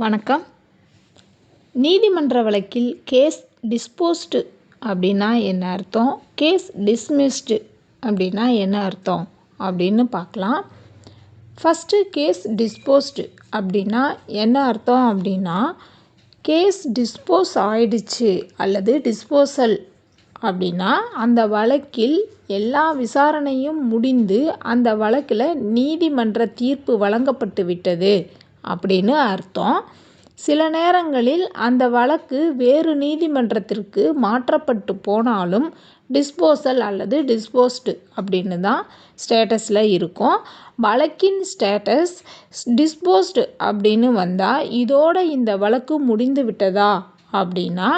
வணக்கம். நீதிமன்ற வழக்கில் கேஸ் டிஸ்போஸ்டு அப்படின்னா என்ன அர்த்தம், கேஸ் டிஸ்மிஸ்டு அப்படின்னா என்ன அர்த்தம் அப்படின்னு பார்க்கலாம். ஃபஸ்ட்டு கேஸ் டிஸ்போஸ்டு அப்படின்னா என்ன அர்த்தம் அப்படின்னா, கேஸ் டிஸ்போஸ் ஆயிடுச்சு அல்லது டிஸ்போசல் அப்படின்னா அந்த வழக்கில் எல்லா விசாரணையும் முடிந்து அந்த வழக்கில் நீதிமன்ற தீர்ப்பு வழங்கப்பட்டு விட்டது அப்படின்னு அர்த்தம். சில நேரங்களில் அந்த வழக்கு வேறு நீதிமன்றத்திற்கு மாற்றப்பட்டு போனாலும் டிஸ்போசல் அல்லது டிஸ்போஸ்டு அப்படின்னு தான் ஸ்டேட்டஸில் இருக்கும். வழக்கின் ஸ்டேட்டஸ் டிஸ்போஸ்டு அப்படின்னு வந்தால் இதோட இந்த வழக்கு முடிந்து விட்டதா அப்படின்னா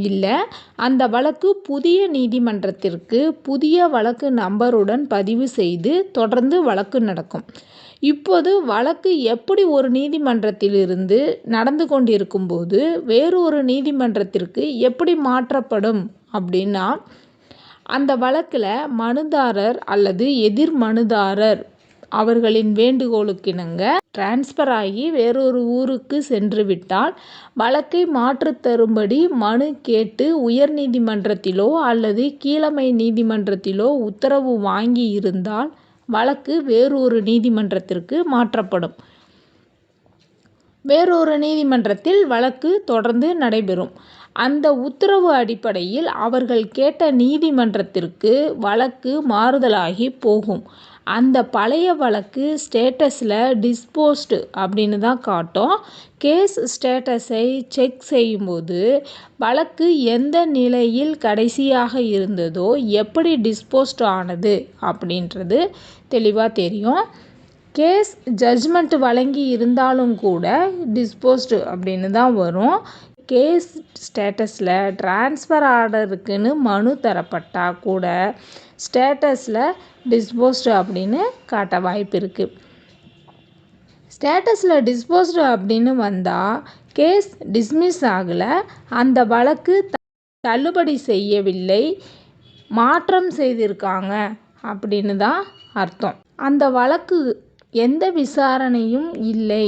இல்லை, அந்த வழக்கு புதிய நீதிமன்றத்திற்கு புதிய வழக்கு நம்பருடன் பதிவு செய்து தொடர்ந்து வழக்கு நடக்கும். இப்போது வழக்கு எப்படி ஒரு நீதிமன்றத்திலிருந்து நடந்து கொண்டிருக்கும்போது வேறொரு நீதிமன்றத்திற்கு எப்படி மாற்றப்படும் அப்படின்னா, அந்த வழக்கில் மனுதாரர் அல்லது எதிர் மனுதாரர் அவர்களின் வேண்டுகோளுக்கிணங்க டிரான்ஸ்ஃபர் ஆகி வேறொரு ஊருக்கு சென்று விட்டால் வழக்கை மாற்றித் தரும்படி மனு கேட்டு உயர் நீதிமன்றத்திலோ அல்லது கீழமை நீதிமன்றத்திலோ உத்தரவு வாங்கி இருந்தால் வழக்கு வேறொரு நீதிமன்றத்திற்கு மாற்றப்படும். வேறொரு நீதிமன்றத்தில் வழக்கு தொடர்ந்து நடைபெறும். அந்த உத்தரவு அடிப்படையில் அவர்கள் கேட்ட நீதிமன்றத்திற்கு வழக்கு மாறுதலாகி போகும். அந்த பழைய வழக்கு ஸ்டேட்டஸில் டிஸ்போஸ்டு அப்படின்னு தான் காட்டும். கேஸ் ஸ்டேட்டஸை செக் செய்யும்போது வழக்கு எந்த நிலையில் கடைசியாக இருந்ததோ, எப்படி டிஸ்போஸ்டு ஆனது அப்படின்றது தெளிவாக தெரியும். கேஸ் ஜட்ஜ்மெண்ட் வழங்கி இருந்தாலும் கூட டிஸ்போஸ்டு அப்படின்னு தான் வரும். கேஸ் ஸ்டேட்டஸில் டிரான்ஸ்ஃபர் ஆர்டருக்குன்னு மனு தரப்பட்டால் கூட ஸ்டேட்டஸில் டிஸ்போஸ்டு அப்படின்னு காட்ட வாய்ப்பு இருக்குது. ஸ்டேட்டஸில் டிஸ்போஸ்டு அப்படின்னு வந்தால் கேஸ் டிஸ்மிஸ் ஆகலை, அந்த வழக்கு தள்ளுபடி செய்யவில்லை, மாற்றம் செய்திருக்காங்க அப்படின்னு தான் அர்த்தம். அந்த வழக்கு எந்த விசாரணையும் இல்லை,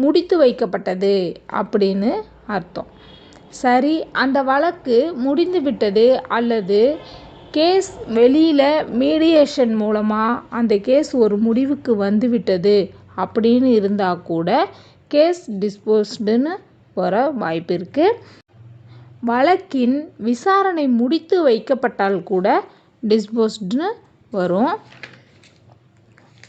முடித்து வைக்கப்பட்டது அப்படின்னு அர்த்தம். சரி, அந்த வழக்கு முடிந்து விட்டது அல்லது கேஸ் வெளியில் மீடியேஷன் மூலமாக அந்த கேஸ் ஒரு முடிவுக்கு வந்து விட்டது அப்படின்னு இருந்தால் கூட கேஸ் டிஸ்போஸ்டுன்னு வர வாய்ப்பு இருக்குது. வழக்கின் விசாரணை முடித்து வைக்கப்பட்டால் கூட டிஸ்போஸ்டுன்னு வரும்.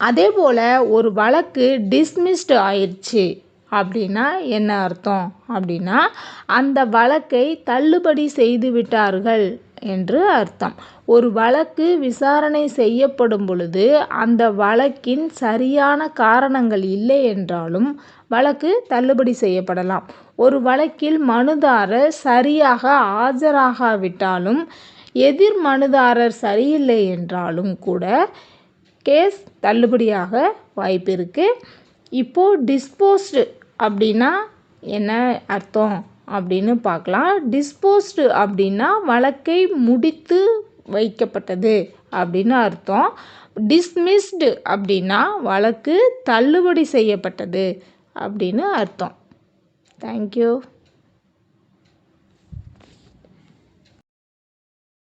அதே போல் ஒரு வழக்கு டிஸ்மிஸ்டு ஆயிடுச்சு அப்படின்னா என்ன அர்த்தம் அப்படின்னா, அந்த வழக்கை தள்ளுபடி செய்து விட்டார்கள் என்று அர்த்தம். ஒரு வழக்கு விசாரணை செய்யப்படும் பொழுது அந்த வழக்கின் சரியான காரணங்கள் இல்லை என்றாலும் வழக்கு தள்ளுபடி செய்யப்படலாம். ஒரு வழக்கில் மனுதாரர் சரியாக ஆஜராகாவிட்டாலும் எதிர் மனுதாரர் சரியில்லை என்றாலும் கூட கேஸ் தள்ளுபடியாக வாய்ப்பு இருக்குது. இப்போது டிஸ்போஸ்டு அப்படின்னா என்ன அர்த்தம் அப்படின்னு பார்க்கலாம். டிஸ்போஸ்டு அப்படின்னா வழக்கை முடித்து வைக்கப்பட்டது அப்படின்னு அர்த்தம். டிஸ்மிஸ்டு அப்படின்னா வழக்கு தள்ளுபடி செய்யப்பட்டது அப்படின்னு அர்த்தம். தேங்க்யூ.